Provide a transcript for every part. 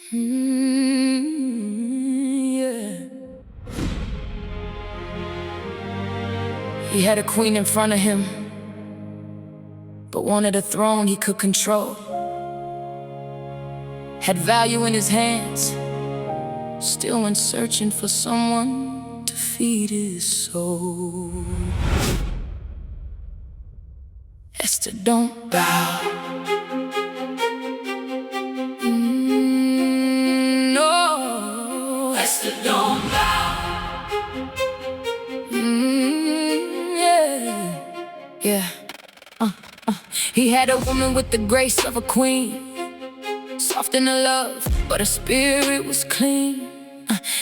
Yeah. He had a queen in front of him, but wanted a throne he could control. Had value in his hands, still went searching for someone to feed his soul. Esther, don't bow. No, Esther, don't bow. Yeah. He had a woman with the grace of a queen, soft in her love, but her spirit was clean.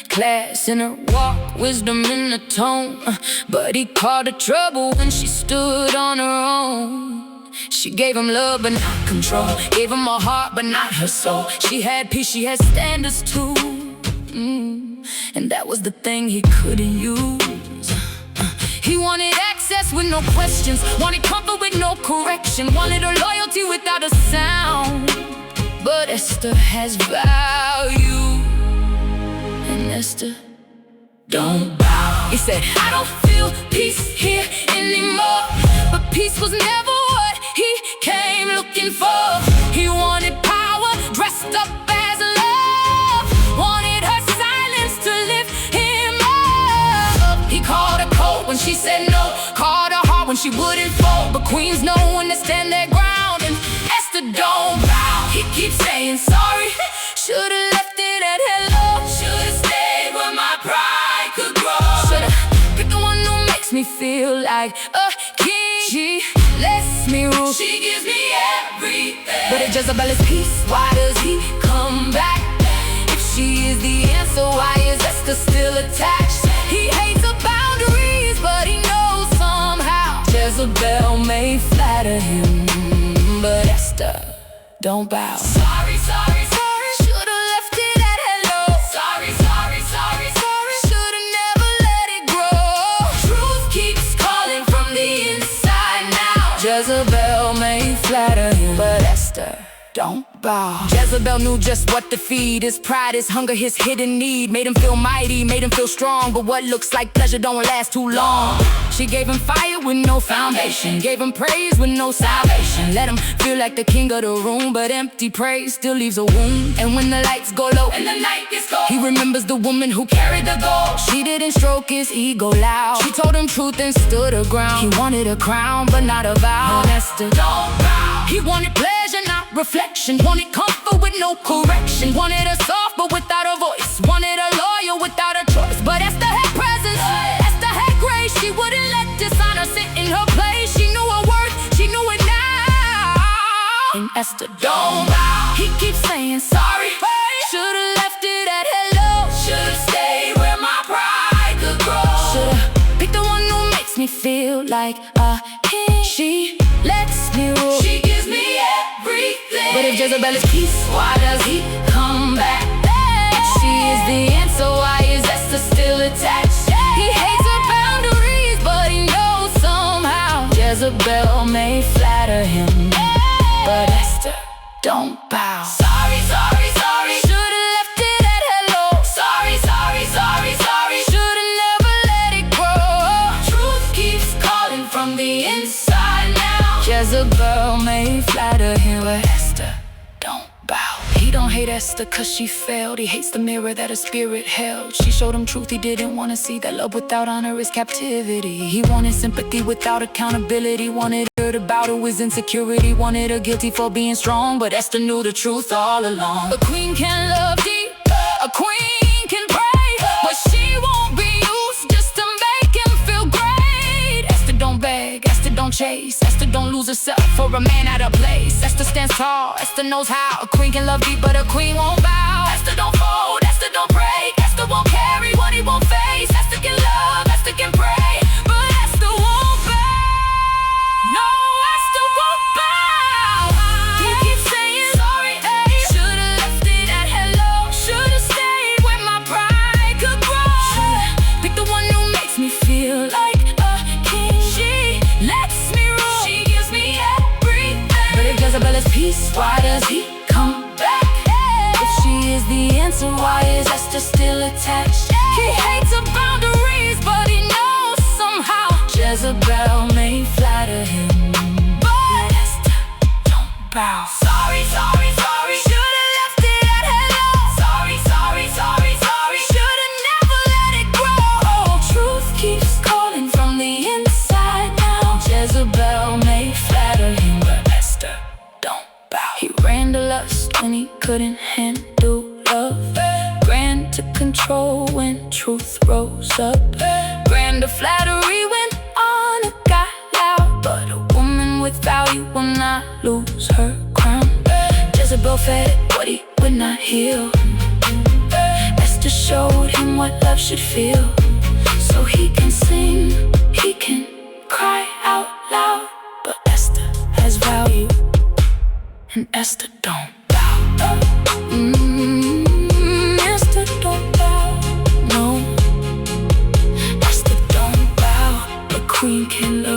Class in her walk, wisdom in her tone, but he called her trouble when she stood on her own. She gave him love but not control, gave him her heart but not her soul. She had peace, she had standards too, and that was the thing he couldn't use. He wanted access with no questions, wanted comfort with no correction, wanted her loyalty without a sound. But Esther has value, and Esther, don't bow. He said, I don't feel peace here anymore, but peace was never what he came looking for. He wanted power dressed up as love, wanted her silence to lift him up. He called her cold when she said no, called her hard when she wouldn't fold. But queens know when to stand their ground, and Esther don't bow. He keeps saying sorry, should've left it at hello, should've stayed where my pride could grow, should've picked the one who makes me feel like a king. She lets me rule, she gives me everything. But if Jezebel is peace, why does he come back? If she is the answer, why is Esther still attached? He hates her boundaries, but he knows somehow Jezebel may flatter him, but Esther, don't bow. Sorry, sorry, sorry, should've left it at hello. Sorry, sorry, sorry, sorry, should've never let it grow. Truth keeps calling from the inside now. Jezebel may flatter him, but Esther, don't bow. Jezebel knew just what to feed his pride, his hunger, his hidden need. Made him feel mighty, made him feel strong, but what looks like pleasure don't last too long. She gave him fire with no foundation, gave him praise with no salvation. Let him feel like the king of the room, but empty praise still leaves a wound. And when the lights go low and the night gets cold, he remembers the woman who carried the gold. She didn't stroke his ego loud, she told him truth and stood her ground. He wanted a crown but not a vow. But Esther, don't bow. He wanted pleasure, not reflection, wanted comfort with no correction, wanted her soft but without a voice, wanted her loyal without a choice. But Esther had presence, Esther had grace. She wouldn't let dishonor sit in her place. She knew her worth, she knew it now. And Esther, don't bow. He keeps saying sorry, should've left it at hello, should've stayed where my pride could grow, should've picked the one who makes me feel like a king. She lets me rule, she gives me everything. But if Jezebel is peace, why does he come back? If she is the answer, why is Esther still attached? He hates her boundaries, but he knows somehow Jezebel may flatter him, but Esther, don't bow. Sorry, sorry, sorry, should've left it at hello. Sorry, sorry, sorry, sorry, should've never let it grow. Truth keeps calling from the inside now. Jezebel may flatter him, but Esther, don't bow. He don't hate Esther cause she failed, he hates the mirror that her spirit held. She showed him truth he didn't want to see, that love without honor is captivity. He wanted sympathy without accountability, wanted her to bow to his insecurity, wanted her guilty for being strong, but Esther knew the truth all along. A queen can love deep, a queen can pray, but she won't be used just to make him feel great. Esther don't beg, Esther don't chase, Esther don't lose herself for a man out of place. Esther stands tall, Esther knows how. A queen can love deep, but a queen won't bow. Esther don't fold, Esther don't break, Esther won't carry what he won't face. Esther can love, Esther can pray, but Esther won't bow. No, Esther won't bow. He keeps saying sorry, should've left it at hello, should've stayed where my pride could grow, should've picked the one who makes me feel like a king. She lets me rule, she gives me everything. But if Jezebel is peace, why does he come back? If she is the sorry, sorry, sorry. Should've left it at hello. Sorry, sorry, sorry, sorry. Should've never let it grow. Truth keeps calling from the inside now. Jezebel may flatter him, but Esther don't bow. He ran to lust when he couldn't handle love. Ran to control when truth rose up. Ran to flattery when honor got loud. But a woman with value will not lose her crown. Jezebel fed what he would not heal. Esther showed him what love should feel. So he can sing, he can cry out loud. But Esther has value, and Esther don't bow. Esther don't bow, no. Esther don't bow, but queen can love.